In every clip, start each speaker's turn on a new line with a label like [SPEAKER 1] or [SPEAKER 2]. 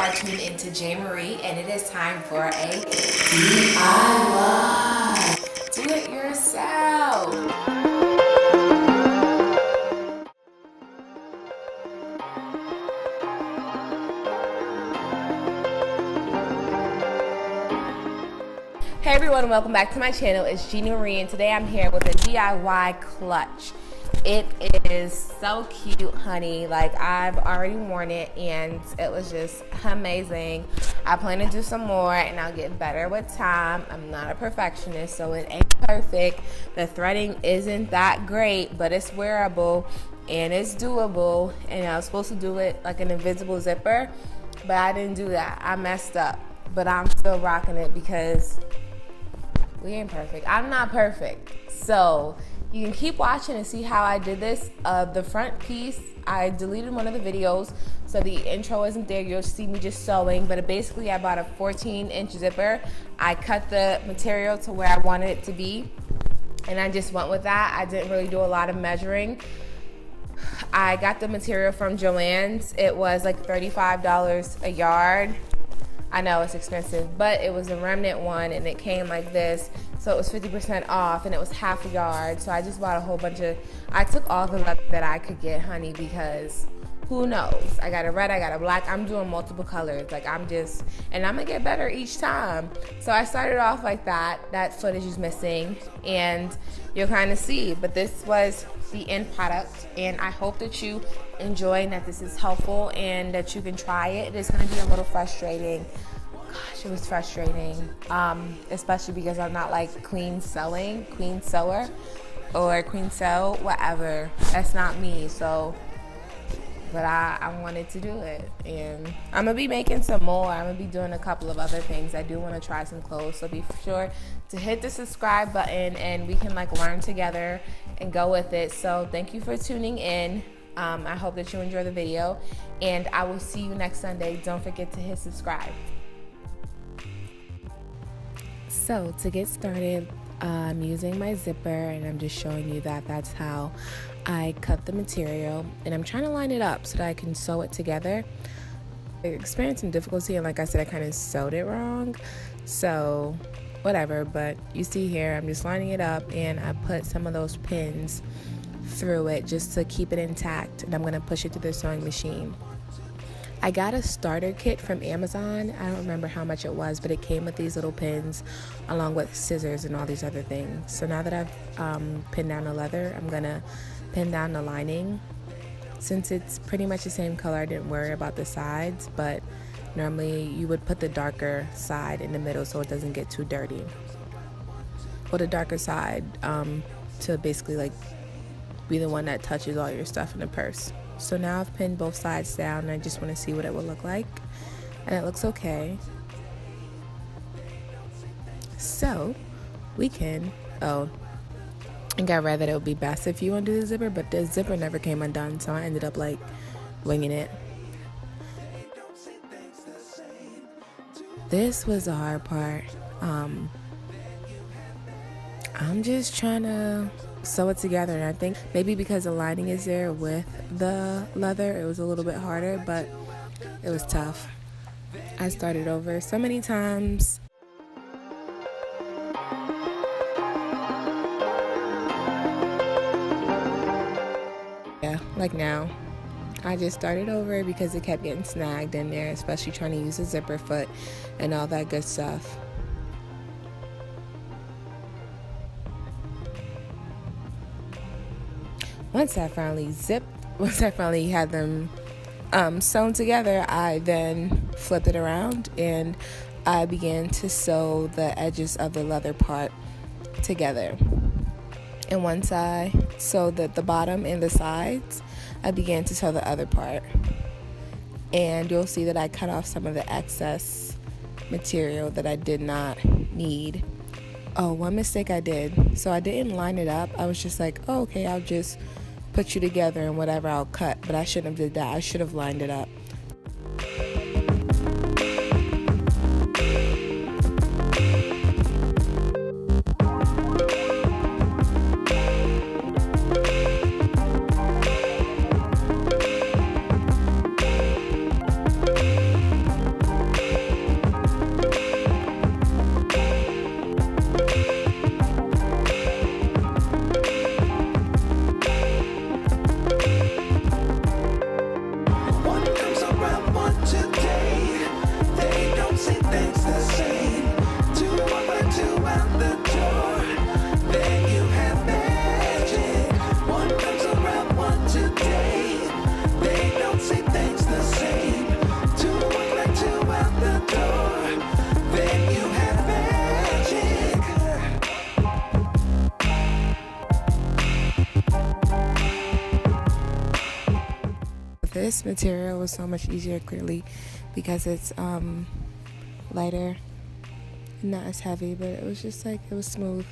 [SPEAKER 1] are tuned into J. Marie, and it is time for a DIY. Do it yourself. Hey everyone, welcome back to my channel. It's Jeannie Marie, and today I'm here with a DIY clutch. It is so cute, honey. Like, I've already worn it and it was just amazing. I plan to do some more and I'll get better with time. I'm not a perfectionist, so it ain't perfect. The threading isn't that great, but it's wearable and it's doable. And I was supposed to do it like an invisible zipper, but I didn't do that. I messed up, but I'm still rocking it because we ain't perfect. I'm not perfect. So you can keep watching and see how I did this. The front piece, I deleted one of the videos, so the intro isn't there. You'll see me just sewing, but basically I bought a 14-inch zipper. I cut the material to where I wanted it to be, and I just went with that. I didn't really do a lot of measuring. I got the material from Joann's. It was like $35 a yard. I know it's expensive, but it was a remnant one and it came like this. So it was 50% off and it was half a yard. So I just bought a whole bunch of, I took all the leather that I could get, honey, because who knows? I got a red, I got a black. I'm doing multiple colors. Like, and I'm gonna get better each time. So I started off like that. That footage is missing and you'll kind of see, but this was the end product, and I hope that you enjoy and that this is helpful and that you can try it. It is going to be a little frustrating. Gosh, it was frustrating, especially because I'm not like queen sewer, or queen sew, whatever. That's not me. So, but I wanted to do it, and I'm gonna be making some more. I'm gonna be doing a couple of other things. I do want to try some clothes, so be sure to hit the subscribe button and we can like learn together and go with it. So thank you for tuning in. I hope that you enjoy the video, and I will see you next Sunday. Don't forget to hit subscribe. So to get started, I'm using my zipper, and I'm just showing you that that's how I cut the material, and I'm trying to line it up so that I can sew it together. I experienced some difficulty, and like I said, I kind of sewed it wrong, so whatever. But you see here, I'm just lining it up, and I put some of those pins through it just to keep it intact, and I'm going to push it through the sewing machine. I got a starter kit from Amazon. I don't remember how much it was, but it came with these little pins along with scissors and all these other things. So now that I've pinned down the leather, I'm going to pin down the lining. Since it's pretty much the same color, I didn't worry about the sides, but normally you would put the darker side in the middle so it doesn't get too dirty. Or the darker side to basically like be the one that touches all your stuff in the purse. So now I've pinned both sides down, and I just want to see what it will look like, and it looks okay. So we can, I think I read that it would be best if you undo the zipper, but the zipper never came undone, so I ended up like winging it. This was the hard part. I'm just trying to sew it together, and I think maybe because the lining is there with the leather, it was a little bit harder, but it was tough. I started over so many times. Yeah, like now. I just started over because it kept getting snagged in there, especially trying to use a zipper foot and all that good stuff. Once I finally had them sewn together, I then flipped it around and I began to sew the edges of the leather part together. And once I sewed the bottom and the sides, I began to sew the other part. And you'll see that I cut off some of the excess material that I did not need. Oh, one mistake I did. So I didn't line it up. I was just like, oh, okay, I'll just put you together and whatever I'll cut. But I shouldn't have did that. I should have lined it up.
[SPEAKER 2] the door, then you have magic.
[SPEAKER 1] This material was so much easier clearly because it's lighter and not as heavy, but it was just like, it was smooth.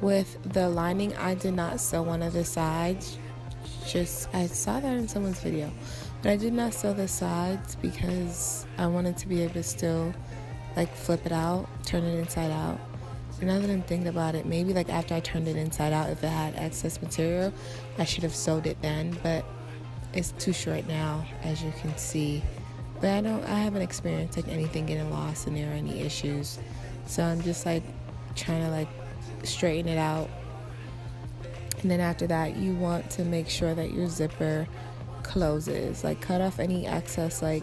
[SPEAKER 1] With the lining, I did not sew one of the sides. I saw that in someone's video, but I did not sew the sides because I wanted to be able to still like flip it out, turn it inside out. And now that I'm thinking about it, maybe like after I turned it inside out, if it had excess material, I should have sewed it then, but it's too short now, as you can see. But I haven't experienced like anything getting lost in there or any issues. So I'm just like trying to like straighten it out. And then after that, you want to make sure that your zipper closes. Like cut off any excess like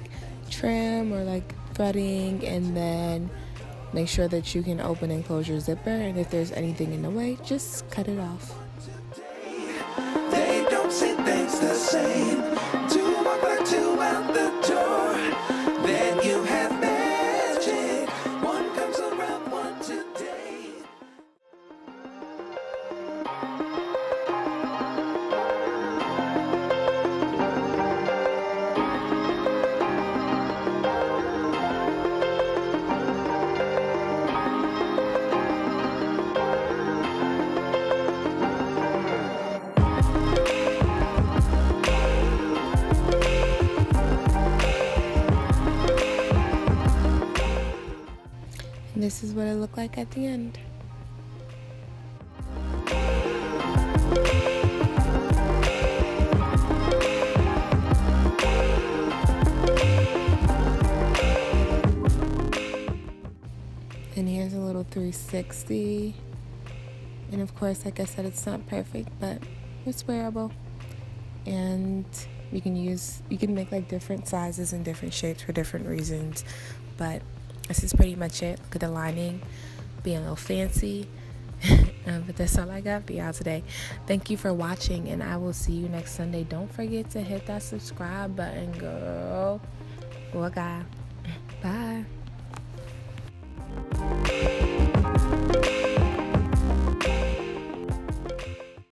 [SPEAKER 1] trim or like threading, and then make sure that you can open and close your zipper. And if there's anything in the way, just cut it off.
[SPEAKER 2] They don't see things the same. Two walk like two out the door, then you have magic. One comes around, one today.
[SPEAKER 1] And this is what it looked like at the end. And here's a little 360. And of course, like I said, it's not perfect, but it's wearable. And you can make like different sizes and different shapes for different reasons. But this is pretty much it. Look at the lining, being a little fancy. But that's all I got for y'all today. Thank you for watching, and I will see you next Sunday. Don't forget to hit that subscribe button, girl. Well, guy.